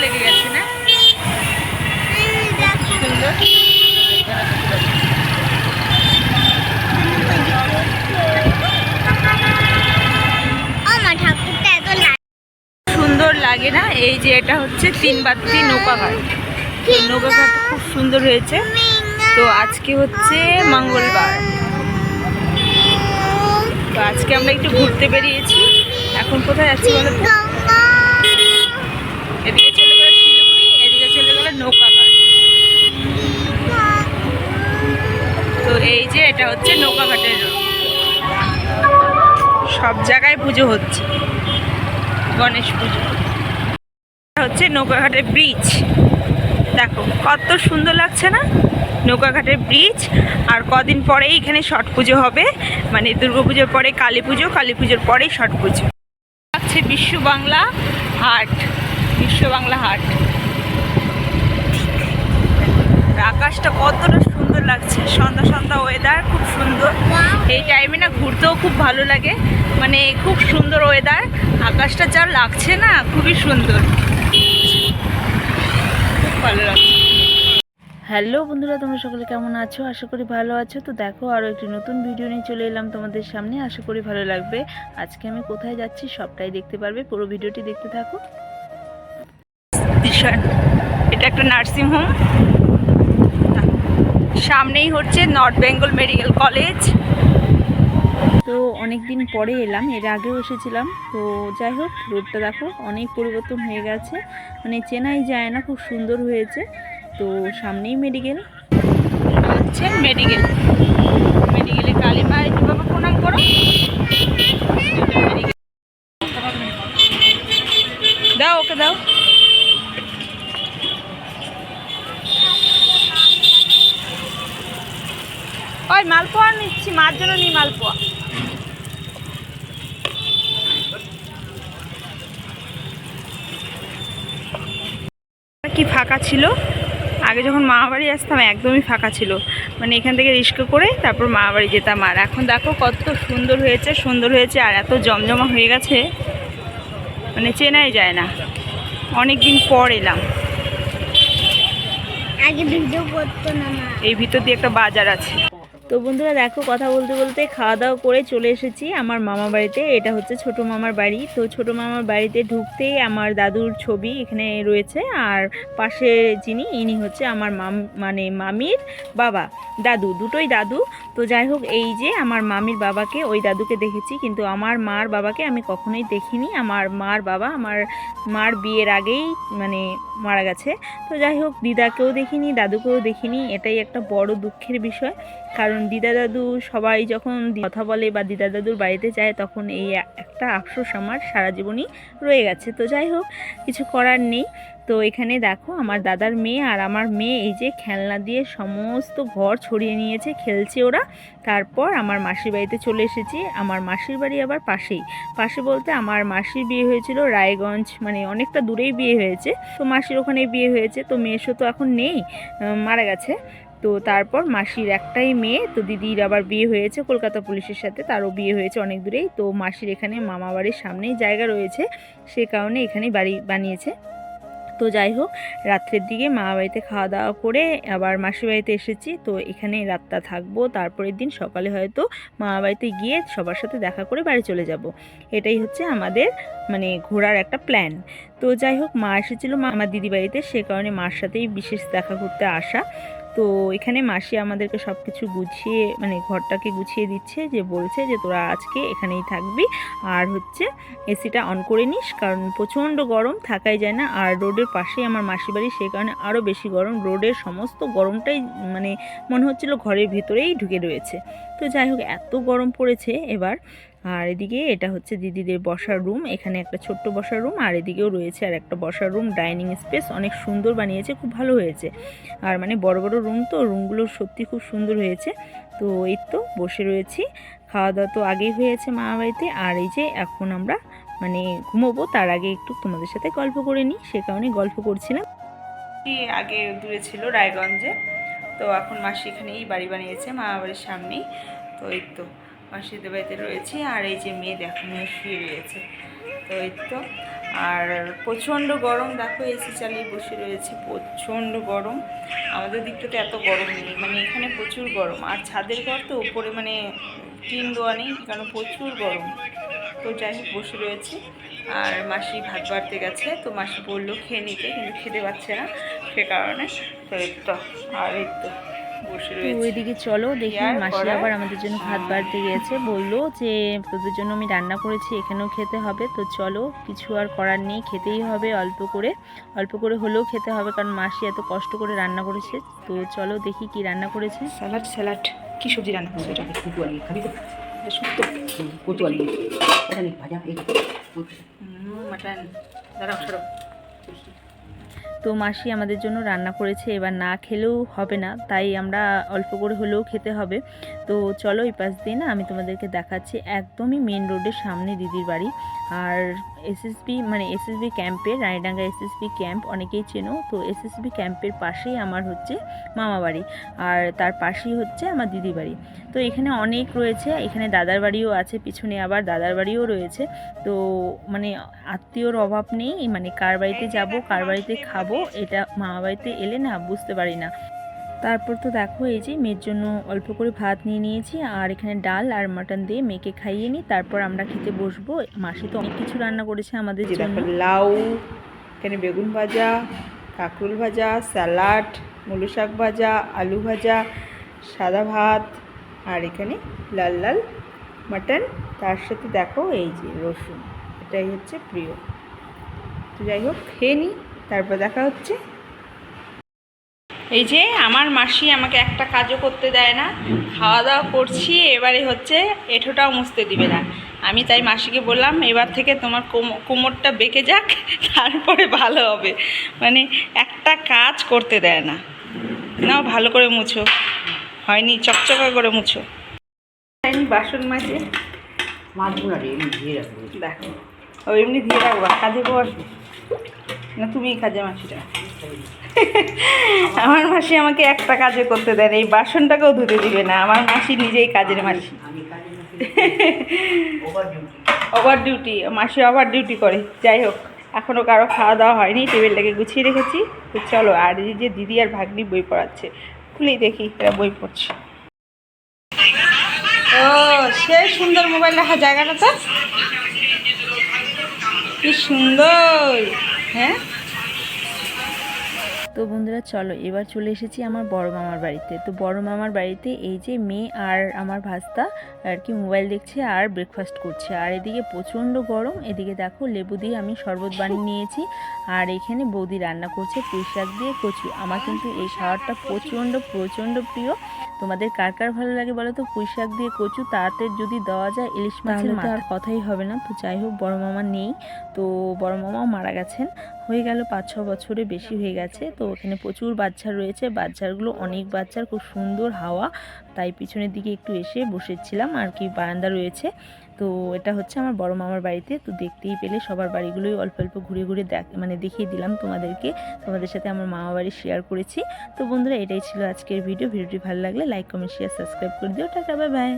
লেগে গেছে না? সুন্দর সুন্দর লাগে না? এই যে এটা হচ্ছে 3 বাতি নৌকাঘাট। নৌকাঘাট খুব সুন্দর হয়েছে। তো আজকে হচ্ছে মঙ্গলবার, তো আজকে আমরা একটু ঘুরতে বেরিয়েছি। এখন কোথায় যাচ্ছি বলো তো? এদিকে চলে গেল শিলিগুড়ি, এদিকে চলে গেল নৌকাঘাট। তো এই যে এটা হচ্ছে নৌকাঘাটের রোড। সব জায়গায় পুজো হচ্ছে, গণেশ পুজো। এটা হচ্ছে নৌকাঘাটের ব্রিজ। দেখো কত সুন্দর লাগছে না নৌকাঘাটের ব্রিজ। আর কদিন পরেই এখানে ছট পুজো হবে, মানে দুর্গাপুজোর পরে কালী পুজো, কালী পুজোর পরেই ছট পুজো। লাগছে বিশ্ব বাংলা হাট, বিশ্ব বাংলা হাট। আকাশটা কতটা সুন্দর লাগছে, সন্ধ্যা সন্ধ্যা ওয়েদার খুব সুন্দর। এই টাইমে না ঘুরতেও খুব ভালো লাগে, মানে খুব সুন্দর ওয়েদার। আকাশটা যা লাগছে না, খুবই সুন্দর, খুব ভালো লাগছে। হ্যালো বন্ধুরা, তোমরা সকলে কেমন আছো? আশা করি ভালো আছো। তো দেখো আরও একটি নতুন ভিডিও নিয়ে চলে এলাম তোমাদের সামনে। আশা করি ভালো লাগবে। আজকে আমি কোথায় যাচ্ছি সবটাই দেখতে পারবে, পুরো ভিডিওটি দেখতে থাকো। এটা একটা নার্সিং হোম, সামনেই হচ্ছে নর্থ বেঙ্গল মেডিকেল কলেজ। তো অনেক দিন পরে এলাম, এর আগেও এসেছিলাম। তো যাই হোক, রোডটা দেখো অনেক পরিবর্তন হয়ে গেছে, মানে চেনাই যায় না, খুব সুন্দর হয়েছে। তো সামনেই মেডিকেল, হচ্ছে মেডিকেল। মেডিকেলে কালীমা, একটু বাবা প্রণাম করো। দাও ওকে দাও। ওই মালপোয়া নিচ্ছি, মার জন্য নি মালপোয়া। কি ফাঁকা ছিল, আগে যখন মামাবাড়ি আসতাম একদমই ফাঁকা ছিল, মানে এখান থেকে রিক্সা করে তারপর মামাবাড়ি যেতাম। আর এখন দেখো কত সুন্দর হয়েছে, সুন্দর হয়েছে। আর এত জমজমা হয়ে গেছে, মানে চেনাই যায় না। অনেক দিন পর এলাম। আগে ভিডিও করতো না। এই ভিতর দিয়ে একটা বাজার আছে। তো বন্ধুরা দেখো, কথা বলতে বলতে খাওয়া দাওয়া করে চলে এসেছি আমার মামা বাড়িতে। এটা হচ্ছে ছোট মামার বাড়ি। তো ছোট মামার বাড়িতে ঢুকতেই আমার দাদুর ছবি এখানে রয়েছে, আর পাশে যিনি ইনি হচ্ছে আমার মানে মামির বাবা, দাদু, দুটোই দাদু। তো যাই হোক, এই যে আমার মামির বাবাকে, ওই দাদুকে দেখেছি, কিন্তু আমার মার বাবাকে আমি কখনোই দেখিনি। আমার মার বাবা আমার মার বিয়ের আগেই মানে মারা গেছে। তো যাই হোক, দিদাকেও দেখিনি, দাদুকেও দেখিনি। এটাই একটা বড় দুঃখের বিষয়, কারণ দিদা দাদু সবাই যখন কথা বলে বা দিদা দাদুর বাড়িতে যায়, তখন এই একটা আফসোস আমার সারা জীবনই রয়ে গেছে। তো যাই হোক, কিছু করার নেই। তো এখানে দেখো আমার দাদার মেয়ে আর আমার মেয়ে এই যে খেলনা দিয়ে সমস্ত ঘর ছড়িয়ে নিয়েছে, খেলছে ওরা। তারপর আমার মাসির বাড়িতে চলে এসেছি। আমার মাসির বাড়ি আবার পাশেই, পাশে বলতে আমার মাসির বিয়ে হয়েছিল রায়গঞ্জ, মানে অনেকটা দূরেই বিয়ে হয়েছে। তো মাসির ওখানে বিয়ে হয়েছে। তো মেয়েসো তো এখন নেই, মারা গেছে। তো তারপর মাসির একটাই মেয়ে, তো দিদির আবার বিয়ে হয়েছে কলকাতা পুলিশের সাথে, তারও বিয়ে হয়েছে অনেক দূরেই। তো মাসির এখানে মামা বাড়ির সামনেই জায়গা রয়েছে, সে কারণে এখানেই বাড়ি বানিয়েছে। তো যাই হোক, রাত্রের দিকে মামা বাড়িতে খাওয়া দাওয়া করে আবার মাসির বাড়িতে এসেছি। তো এখানে রাতটা থাকবো, তারপরের দিন সকালে হয়তো মামা বাড়িতে গিয়ে সবার সাথে দেখা করে বাড়ি চলে যাব। এটাই হচ্ছে আমাদের মানে ঘোরার একটা প্ল্যান। তো যাই হোক, মা এসেছিলো আমার দিদি বাড়িতে, সে কারণে মার সাথেই বিশেষ দেখা করতে আসা। তো এখানে মাসি আমাদেরকে সব কিছু গুছিয়ে, মানে ঘরটাকে গুছিয়ে দিচ্ছে, যে বলছে যে তোরা আজকে এখানেই থাকবি, আর হচ্ছে এসিটা অন করে নিস, কারণ প্রচণ্ড গরম, থাকাই যায় না। আর রোডের পাশেই আমার মাসির বাড়ি, সেই কারণে আরও বেশি গরম। রোডের সমস্ত গরমটাই মানে মনে হচ্ছিল ঘরের ভিতরেই ঢুকে রয়েছে। তো যাই হোক, এত গরম পড়েছে এবার। আর এদিকে এটা হচ্ছে দিদিদের বসার রুম, এখানে একটা ছোট্ট বসার রুম, আর এদিকেও রয়েছে আর একটা বসার রুম, ডাইনিং স্পেস অনেক সুন্দর বানিয়েছে, খুব ভালো হয়েছে। আর মানে বড় বড় রুম, তো রুমগুলো সত্যি খুব সুন্দর হয়েছে। তো এই তো বসে রয়েছি, খাওয়া দাওয়া তো আগেই হয়েছে মামা বাড়িতে। আর এই যে এখন আমরা মানে ঘুমোবো, তার আগে একটু তোমাদের সাথে গল্প করে নিই, সে কারণে গল্প করছিলাম। আগে দূরে ছিল রায়গঞ্জে, তো এখন মাসি এখানেই বাড়ি বানিয়েছে মামা বাড়ির সামনেই। তো এই তো মাসিদের বাড়িতে রয়েছে। আর এই যে মেয়ে দেখো, মেয়ে শুয়ে রয়েছে। তো এই তো, আর প্রচণ্ড গরম, দেখো এসি চালিয়ে বসে রয়েছে, প্রচণ্ড গরম। আমাদের দিকটাতে এত গরম নেই, মানে এখানে প্রচুর গরম। আর ছাদের ঘর তো উপরে মানে টিন দেওয়া নেই, কারণ প্রচুর গরম। তো যাই হোক বসে রয়েছে। আর মাসি ভাত বাড়তে গেছে, তো মাসি বললো খেয়ে নিতে, কিন্তু খেতে পাচ্ছে না, সে কারণে তো এই তো আর এই তো বসে রয়েছে। ওইদিকে চলো দেখি, মাসি আবার আমাদের জন্য ভাত বাড়তে গিয়েছে, বললো যে তোদের জন্য আমি রান্না করেছি, এখানেও খেতে হবে। তো চলো, কিছু আর করার নেই, খেতেই হবে, অল্প করে হলেও খেতে হবে, কারণ মাসি এত কষ্ট করে রান্না করেছে। তো চলো দেখি কি রান্না করেছে। স্যালাড কি সবজি রান্না করেছে? এটা কোতোয়ালি খাবি তো? শুক্তো, কোতোয়ালি এখানে ভাজা এই মাটন, দাঁড়াও সরো। তো মাসি আমাদের জন্য রান্না করেছে, এবার না খেলেও হবে না, তাই আমরা অল্প করে হলেও খেতে হবে। তো চলো এই পাশ দিয়ে না আমি তোমাদেরকে দেখাচ্ছি, একদমই মেন রোডের সামনে দিদির বাড়ি। আর এসএসবি ক্যাম্পের, রানীডাঙ্গা এসএসবি ক্যাম্প অনেকেই চেনো, তো এসএসবি ক্যাম্পের পাশেই আমার হচ্ছে মামা বাড়ি, আর তার পাশেই হচ্ছে আমার দিদি বাড়ি। তো এখানে অনেক রয়েছে, এখানে দাদার বাড়িও আছে, পিছনে আবার দাদার বাড়িও রয়েছে। তো মানে আত্মীয়র অভাব নেই, মানে কার বাড়িতে যাব কার বাড়িতে খাবো, এটা মামা বাড়িতে এলে না বুঝতে পারি না। তারপর তো দেখো এই যে মেয়ের জন্য অল্প করে ভাত নিয়ে নিয়েছি, আর এখানে ডাল আর মাটন দিয়ে মেয়েকে খাইয়ে নিই, তারপর আমরা খেতে বসবো। মাসি তো অনেক কিছু রান্না করেছে আমাদের জন্য, লাউ, এখানে বেগুন ভাজা, কাঁকরোল ভাজা, স্যালাড, মুলো শাক ভাজা, আলু ভাজা, সাদা ভাত, আর এখানে লাল লাল মাটন, তার সাথে দেখো এই যে রসুন, এটাই হচ্ছে প্রিয়। তো যাই হোক খেয়ে নিই, তারপর দেখা হচ্ছে। এই যে আমার মাসি আমাকে একটা কাজও করতে দেয় না, খাওয়া দাওয়া করছি, এবারে হচ্ছে এঁঠোটাও মুছতে দিবে না। আমি তাই মাসিকে বললাম এবার থেকে তোমার কোমরটা বেঁকে যাক, তারপরে ভালো হবে, মানে একটা কাজ করতে দেয় না। নাও ভালো করে মুছো, হয়নি, চকচকা করে মুছো। বাসন মাজে মাছগুলো রে এমনি ধুয়ে রাখবো। দেখো, ও এমনি দিয়ে রাখবা, কাজে বসবে না, তুমিই কাজে মাসিটা। আমার মাসি আমাকে একটা কাজে করতে দেয় না, এই বাসনটাকেও ধুতে দিবে না। আমার মাসি নিজেই কাজের মাসি, ওভার ডিউটি, মাসি ওভার ডিউটি করে। যাই হোক, এখনও কারো খাওয়া দাওয়া হয়নি, টেবিলটাকে গুছিয়ে রেখেছি। তো চলো, আর এই যে দিদি আর ভাগ্নি বই পড়াচ্ছে, খুলেই দেখি এরা বই পড়ছে। ও সে সুন্দর মোবাইল রাখার জায়গাটা, তো কি সুন্দর, হ্যাঁ। তো বন্ধুরা চলো, এবার চলে এসেছি আমার বড় মামার বাড়িতে। তো বড় মামার বাড়িতে এই যে মেয়ে আর আমার ভাস্তা আর কি মোবাইল দেখছে আর ব্রেকফাস্ট করছে। আর এদিকে প্রচণ্ড গরম, এদিকে দেখো লেবু দিয়ে আমি শরবত বানিয়ে নিয়েছি, আর এখানে বৌদি রান্না করছে পুঁই শাক দিয়ে কচু। আমার কিন্তু এই খাবারটা প্রচণ্ড প্রিয়। তোমাদের কার কার ভালো লাগে বলো তো? পুঁই শাক দিয়ে কচু, তাতে যদি দেওয়া যায় ইলিশ মাছের মাথা, আর কথাই হবে না। তো যাই হোক, বড় মামা নেই, তো বড় মামাও মারা গেছেন, হয়ে গেল 5-6 বছরে বেশি হয়ে গেছে। তো ওখানে প্রচুর বাচ্চা রয়েছে, বাচ্চাগুলো অনেক বাচ্চার, খুব সুন্দর হাওয়া, তাই পিছনের দিকে একটু এসে বসেছিলাম আর কি, বারান্দা রয়েছে। তো এটা হচ্ছে আমার বড় মামার বাড়িতে। তো দেখতেই পেলে সবার বাড়িগুলোই অল্প অল্প ঘুরে ঘুরে দেখিয়ে দিলাম তোমাদেরকে, তোমাদের সাথে আমার মামা বাড়ি শেয়ার করেছি। তো বন্ধুরা এটাই ছিল আজকের ভিডিওটি ভালো লাগলে লাইক কমেন্ট শেয়ার সাবস্ক্রাইব করে দিও। Tata, bye bye.